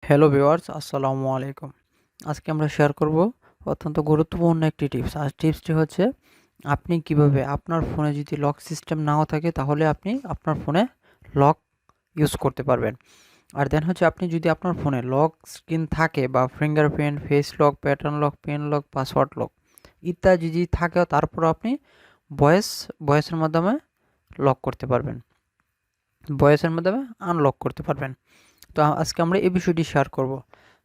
Hello viewers, আসসালামু আলাইকুম। আজকে আমরা শেয়ার করব অত্যন্ত গুরুত্বপূর্ণ একটি টিপস। আর টিপসটি হচ্ছে আপনি কিভাবে আপনার ফোনে যদি লক সিস্টেম নাও থাকে তাহলে আপনি আপনার ফোনে লক ইউজ করতে পারবেন। আর দেন হচ্ছে আপনি যদি আপনার ফোনে লক স্ক্রিন থাকে বা fingerprint, face lock, pattern lock, pin lock, password lock ইত্যাদি যদি থাকে তারপর আপনি ভয়েসের মাধ্যমে লক করতে পারবেন। ভয়েসের মাধ্যমে আনলক করতে পারবেন। তো আজকে আমরা এই বিষয়টি শেয়ার করব।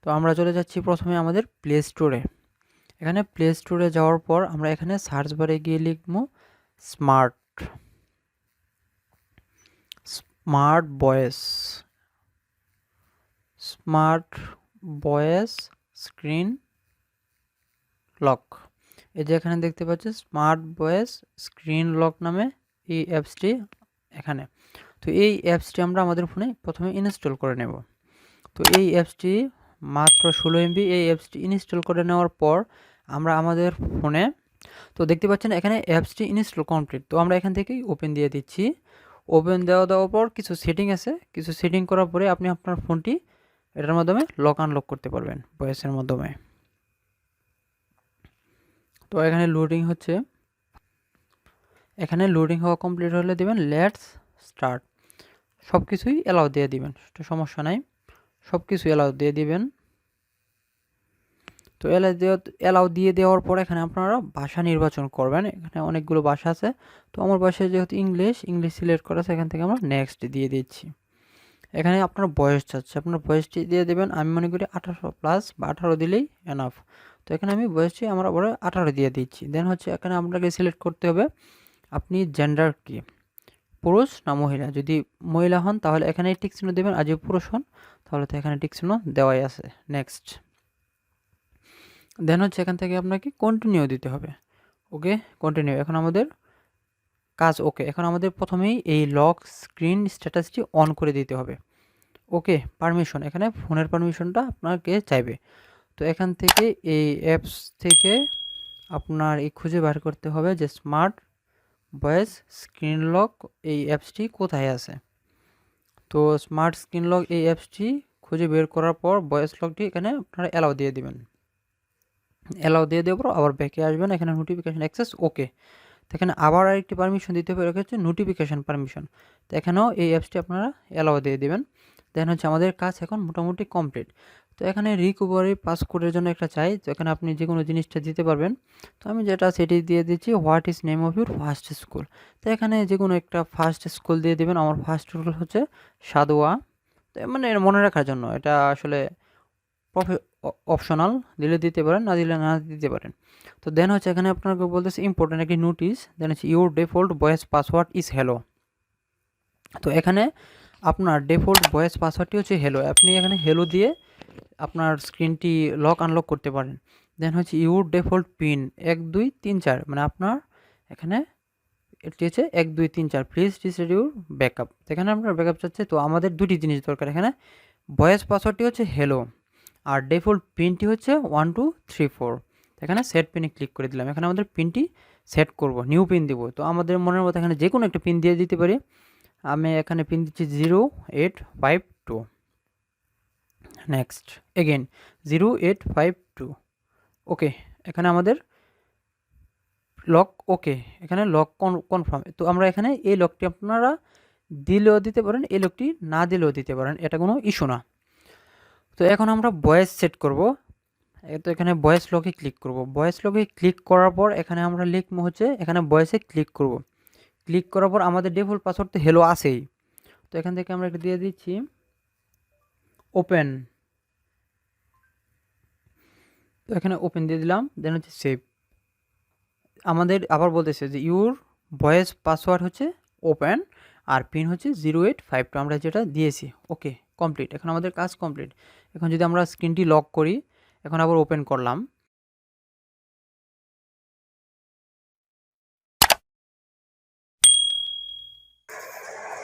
তো আমরা চলে যাচ্ছি প্রথমে আমাদের প্লে স্টোরে। এখানে প্লে স্টোরে যাওয়ার পর আমরা এখানে সার্চ বারে গিয়ে লিখব smart smart voice smart voice screen lock. এই যে এখানে দেখতে পাচ্ছি স্মার্ট ভয়েস স্ক্রিন লক নামে এই অ্যাপসটি এখানে। তো এই অ্যাপসটি আমরা আমাদের ফোনে প্রথমে ইনস্টল করে নেব। তো এই অ্যাপসটি মাত্র 16 এমবি। এই অ্যাপসটি ইনস্টল করে নেওয়ার পর আমরা আমাদের ফোনে তো দেখতে পাচ্ছেন এখানে অ্যাপসটি ইনস্টল কমপ্লিট। তো আমরা এখান থেকেই ওপেন দিয়ে দিচ্ছি। ওপেন দেওয়ার পর কিছু সেটিং আছে। কিছু সেটিং করার পরে আপনি আপনার ফোনটি এটার মাধ্যমে লক আনলক করতে পারবেন ভয়েসের মাধ্যমে। তো এখানে লোডিং হচ্ছে। এখানে লোডিং হওয়া কমপ্লিট হলে দিবেন লেটস স্টার্ট। সব কিছুই অ্যালাউ দিয়ে দিবেন, সমস্যা নাই। সব কিছু অ্যালাউ দিয়ে দিবেন। তো অ্যালাউ দিয়ে দেওয়ার পর এখানে আপনারা ভাষা নির্বাচন করবেন। এখানে অনেকগুলো ভাষা আছে। তো আমার ভাষায় যেহেতু ইংলিশ সিলেক্ট করা আছে, এখান থেকে আমরা নেক্সট দিয়ে দিচ্ছি। এখানে আপনার বয়স চাচ্ছে, আপনার বয়সটি দিয়ে দেবেন। আমি মনে করি 18+ বা 18 দিলেই এনাফ। তো এখানে আমি বয়সটি আমরা বড় 18 দিয়ে দিচ্ছি। দেন হচ্ছে এখানে আপনাকে সিলেক্ট করতে হবে আপনি জেন্ডার কি, পুরুষ না মহিলা। যদি মহিলা হন তাহলে এখানে টিক চিহ্ন দেবেন, আর যদি পুরুষ হন তাহলে তো এখানে টিক চিহ্ন দেওয়াই আছে। নেক্সট। দেন হচ্ছে এখান থেকে আপনাকে কন্টিনিউ দিতে হবে। ওকে, কন্টিনিউ। এখন আমাদের কাজ ওকে। এখন আমাদের প্রথমেই এই লক স্ক্রিন স্ট্যাটাসটি অন করে দিতে হবে। ওকে, পারমিশন, এখানে ফোনের পারমিশনটা আপনাকে চাইবে। তো এখান থেকে এই অ্যাপস থেকে আপনার এই খুঁজে বার করতে হবে যে স্মার্ট ভয়েস স্ক্রিন লক এই অ্যাপসটি কোথায় আছে। তো স্মার্ট স্ক্রিন লক এই অ্যাপসটি খুঁজে বের করার পর ভয়েস লকটি এখানে আপনারা অ্যালাউ দিয়ে দিবেন। অ্যালাউ দিয়ে দেওয়ার পর আবার ব্যাকে আসবেন। এখানে নোটিফিকেশন অ্যাক্সেস ওকে। তো এখানে আবার আরেকটি পারমিশন দিতে হবে, এটা হচ্ছে নোটিফিকেশান পারমিশন। তো এখানেও এই অ্যাপসটি আপনারা অ্যালাউ দিয়ে দেবেন। দেন হচ্ছে আমাদের কাজ এখন মোটামুটি কমপ্লিট। তো এখানে রিকভারি পাসকোডের জন্য একটা চাই। তো এখানে আপনি যে কোনো জিনিসটা দিতে পারবেন। তো আমি যেটা সেটি দিয়ে দিচ্ছি, what is name of your first school. তো এখানে যে কোনো একটা ফার্স্ট স্কুল দিয়ে দেবেন। আমার ফার্স্ট স্কুল হচ্ছে সাদোয়া। তো মানে এটা মনে রাখার জন্য, এটা আসলে অপশনাল, দিলে দিতে পারেন, না দিলে না দিতে পারেন। তো দেন হচ্ছে এখানে আপনাকে বলতেছে ইম্পর্টেন্ট একটি নোটিস। দেন হচ্ছে your default voice password is hello. তো এখানে আপনার ডিফল্ট ভয়েস পাসওয়ার্ডটি হচ্ছে হ্যালো। আপনি এখানে হ্যালো দিয়ে আপনার স্ক্রিনটি লক আনলক করতে পারেন। দেন হচ্ছে ইউর ডিফল্ট পিন 1 2 3 4, মানে আপনার এখানে এটি হচ্ছে 1 2 3 4, প্লিজ রিসেট ইউর ব্যাকআপ। এখানে আপনার ব্যাকআপ চাচ্ছে। তো আমাদের দুটি জিনিস দরকার এখানে। ভয়েস পাসওয়ার্ডটি হচ্ছে হ্যালো, আর ডিফল্ট পিনটি হচ্ছে 1 2 3 4। এখানে সেট পিনে ক্লিক করে দিলাম। এখানে আমাদের পিনটি সেট করব, নিউ পিন দিব। তো আমাদের মনের মতো এখানে যে কোনো একটা পিন দিয়ে দিতে পারি। আমি এখানে পিন দিচ্ছি 0852। Next, again 0852। ওকে, এখানে আমাদের লক ওকে। এখানে লক কনফার্ম। তো আমরা এখানে এই লকটি আপনারা দিলেও দিতে পারেন, এই লকটি না দিলেও দিতে পারেন, এটা কোনো ইস্যু না। তো এখন আমরা ভয়েস সেট করব। তো এখানে ভয়েস লকে ক্লিক করব। ভয়েস লকে ক্লিক করার পর এখানে আমরা লিখবো হচ্ছে, এখানে ভয়েসে ক্লিক করব। ক্লিক করার পর আমাদের ডিফল্ট পাসওয়ার্ড তো হ্যালো আছেই। তো এখান থেকে আমরা এটা দিয়ে দিচ্ছি ওপেন। তো এখানে ওপেন দিয়ে দিলাম। দেন হচ্ছে সেভ। আমাদের আবার বলতেছে যে ইউর ভয়েস পাসওয়ার্ড হচ্ছে ওপেন, আর পিন হচ্ছে 0852, আমরা যেটা দিয়েছি। ওকে, কমপ্লিট। এখন আমাদের কাজ কমপ্লিট। এখন যদি আমরা স্ক্রিনটি লক করি, এখন আবার ওপেন করলাম।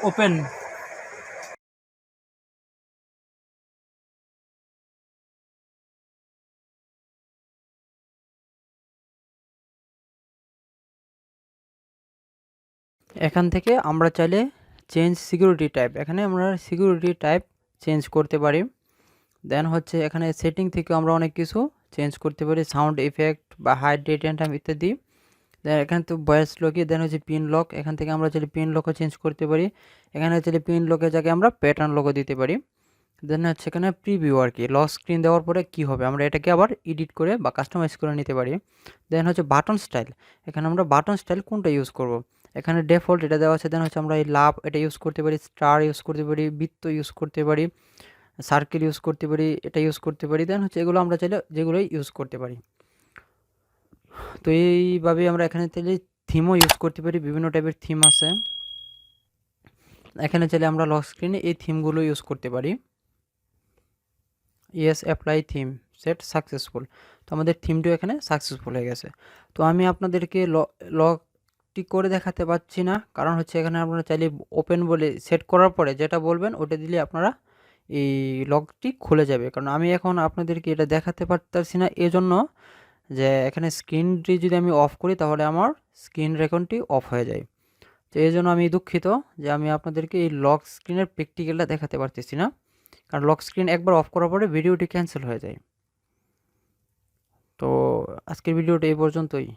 ওপেন। এখান থেকে আমরা চাইলে চেঞ্জ সিকিউরিটি টাইপ, এখানে আমরা সিকিউরিটি টাইপ চেঞ্জ করতে পারি। দেন হচ্ছে এখানে সেটিং থেকে আমরা অনেক কিছু চেঞ্জ করতে পারি, সাউন্ড ইফেক্ট বা হাইড ডেট অ্যান্ড টাইম ইত্যাদি। দেন এখানে তো ভয়েস লকই, দেন হচ্ছে পিন লক, এখান থেকে আমরা চাইলে পিন লকও চেঞ্জ করতে পারি। এখানে চাইলে পিন লকের জায়গায় আমরা প্যাটার্ন লকও দিতে পারি। দেন হচ্ছে এখানে প্রিভিউ আর কি, লক স্ক্রিন দেওয়ার পরে কি হবে আমরা এটাকে আবার এডিট করে বা কাস্টমাইজ করে নিতে পারি। দেন হচ্ছে বাটন স্টাইল, এখানে আমরা বাটন স্টাইল কোনটা ইউজ করব। এখানে ডিফল্ট এটা দেওয়া আছে, দেন হচ্ছে আমরা এই লাভ এটা ইউজ করতে পারি, স্টার ইউজ করতে পারি, বৃত্ত ইউজ করতে পারি, সার্কেল ইউজ করতে পারি, এটা ইউজ করতে পারি। দেন হচ্ছে এগুলো আমরা চাইলে যেগুলোই ইউজ করতে পারি। তো এইভাবে আমরা এখানে চাইলে থিমও ইউজ করতে পারি, বিভিন্ন টাইপের থিম আছে। এখানে চাইলে আমরা লক স্ক্রিনে এই থিমগুলো ইউজ করতে পারি। Yes apply theme set successful. তো আমাদের থিমটিও এখানে সাকসেসফুল হয়ে গেছে। তো আমি আপনাদেরকে লকটি করে দেখাতে পারছি না, কারণ হচ্ছে এখানে আপনারা চাইলে ওপেন বলে সেট করার পরে যেটা বলবেন ওটা দিলে আপনারা এই লকটি খুলে যাবে। কারণ আমি এখন আপনাদেরকে এটা দেখাতে পারতেছি না এজন্য যে এখানে স্ক্রিনটি যদি আমি অফ করি তাহলে আমার স্ক্রিন রেকর্ডটি অফ হয়ে যায়। তো এই জন্য আমি দুঃখিত যে আমি আপনাদেরকে এই লক স্ক্রিনের প্র্যাকটিক্যালটা দেখাতে পারতেছি না, কারণ লক স্ক্রিন একবার অফ করার পরে ভিডিওটি ক্যান্সেল হয়ে যায়। তো আজকের ভিডিওটা এই পর্যন্তই।